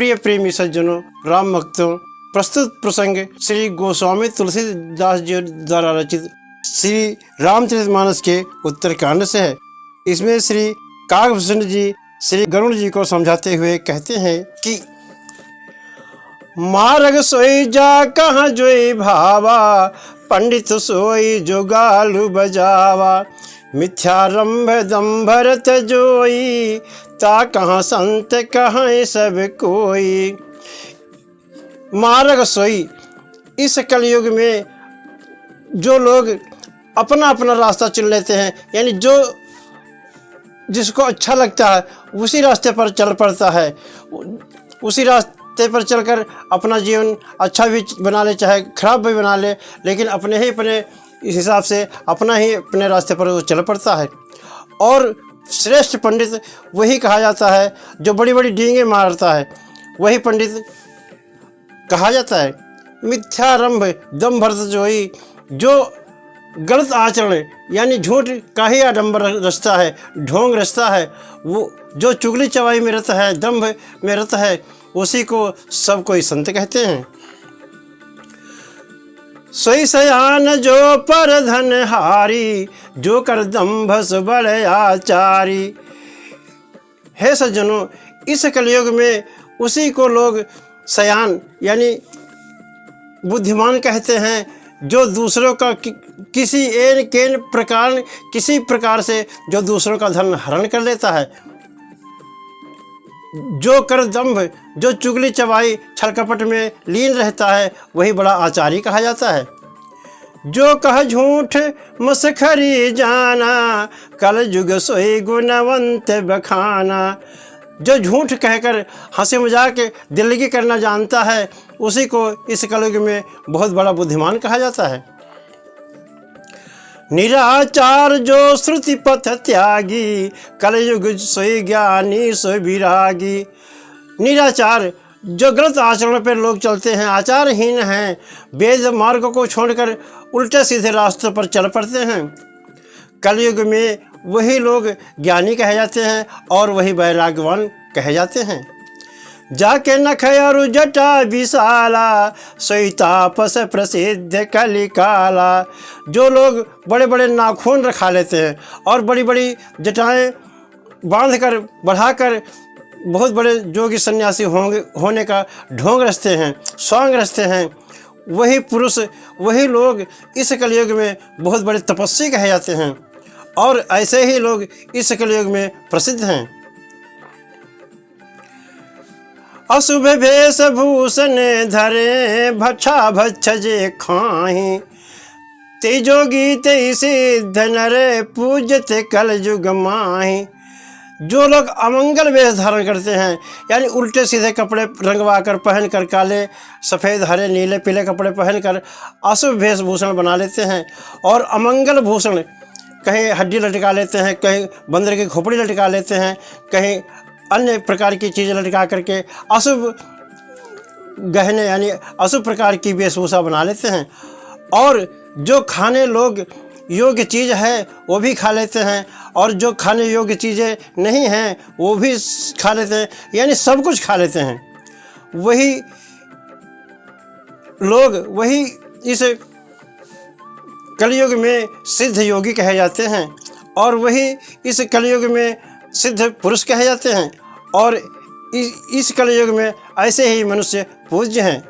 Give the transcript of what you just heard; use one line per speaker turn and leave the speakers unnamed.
प्रिय प्रेमी सज्जनों, राम भक्तों, प्रस्तुत प्रसंग श्री गोस्वामी तुलसीदास जी द्वारा रचित श्री रामचरितमानस के उत्तरकांड से है। इसमें श्री काकभूषण जी श्री गरुड़ जी को समझाते हुए कहते हैं कि मार्ग सोई जा कहाँ जोई भावा, पंडित सोई जो गालू बजावा, मिथ्यारंभ दंभरत जोई, ता कहाँ संत कहाँ सब कोई। मार्ग सोई, इस कलयुग में जो लोग अपना अपना रास्ता चुन लेते हैं, यानी जो जिसको अच्छा लगता है उसी रास्ते पर चल पड़ता है, उसी रास्ते पर चलकर अपना जीवन अच्छा भी बना ले चाहे खराब भी बना ले, लेकिन अपने इस हिसाब से अपने रास्ते पर वो चल पड़ता है। और श्रेष्ठ पंडित वही कहा जाता है जो बड़ी बड़ी डींगे मारता है, वही पंडित कहा जाता है। मिथ्यारंभ दंभरत जोई, जो गलत आचरण यानी झूठ का ही आडंबर रचता है, ढोंग रचता है, वो जो चुगली चवाई में रहता है, दंभ में रहता है, उसी को सब कोई संत कहते हैं। सोई सयान जो पर धन हारी, जो कर दंभ बड़े आचारी। हे सज्जनों, इस कलयुग में उसी को लोग सयान यानी बुद्धिमान कहते हैं, जो दूसरों का किसी प्रकार से जो दूसरों का धन हरण कर लेता है। जो कर दंभ, जो चुगली चवाई छल कपट में लीन रहता है, वही बड़ा आचारी कहा जाता है। जो कह झूठ मसखरी जाना, कल युग सोई गुणवंत बखाना। जो झूठ कहकर हंसी मजाक दिल्लगी करना जानता है, उसी को इस कलयुग में बहुत बड़ा बुद्धिमान कहा जाता है। निराचार जो श्रुति पथ त्यागी, कलयुग सोई ज्ञानी सोई विरागी। निराचार, जो गलत आचरण पर लोग चलते हैं, आचारहीन हैं, वेद मार्ग को छोड़कर उल्टे सीधे रास्तों पर चल पड़ते हैं, कलयुग में वही लोग ज्ञानी कहे जाते हैं और वही वैराग्यवान कहे जाते हैं। जाके नखयरु जटा विशाला, सोई तापस प्रसिद्ध कलिकाला। जो लोग बड़े बड़े नाखून रखा लेते हैं और बड़ी बड़ी जटाएं बांधकर बढ़ाकर बहुत बड़े जोगी सन्यासी होने का ढोंग रचते हैं, स्वांग रचते हैं, वही पुरुष वही लोग इस कलयुग में बहुत बड़े तपस्वी कहे जाते हैं और ऐसे ही लोग इस कलयुग में प्रसिद्ध हैं। अशुभ भेष भूषण धरे, भक्षा भक्ष जे खाही, ते जोगी ते सिद्ध नरे, पूजते कल युग माही। जो लोग अमंगल वेश धारण करते हैं, यानी उल्टे सीधे कपड़े रंगवा कर पहनकर, काले सफ़ेद हरे नीले पीले कपड़े पहनकर अशुभ वेशभूषण बना लेते हैं और अमंगल भूषण, कहीं हड्डी लटका लेते हैं, कहीं बंदर की खोपड़ी लटका लेते हैं, कहीं अन्य प्रकार की चीज़ें लटका करके अशुभ गहने यानी अशुभ प्रकार की वेशभूषा बना लेते हैं। और जो खाने लोग योग्य चीज़ है वो भी खा लेते हैं और जो खाने योग्य चीज़ें नहीं हैं वो भी खा लेते हैं, यानी सब कुछ खा लेते हैं। वही लोग वही इस कलयुग में सिद्ध योगी कहे जाते हैं और वही इस कलयुग में सिद्ध पुरुष कहे जाते हैं और इस कलयुग में ऐसे ही मनुष्य पूज्य हैं।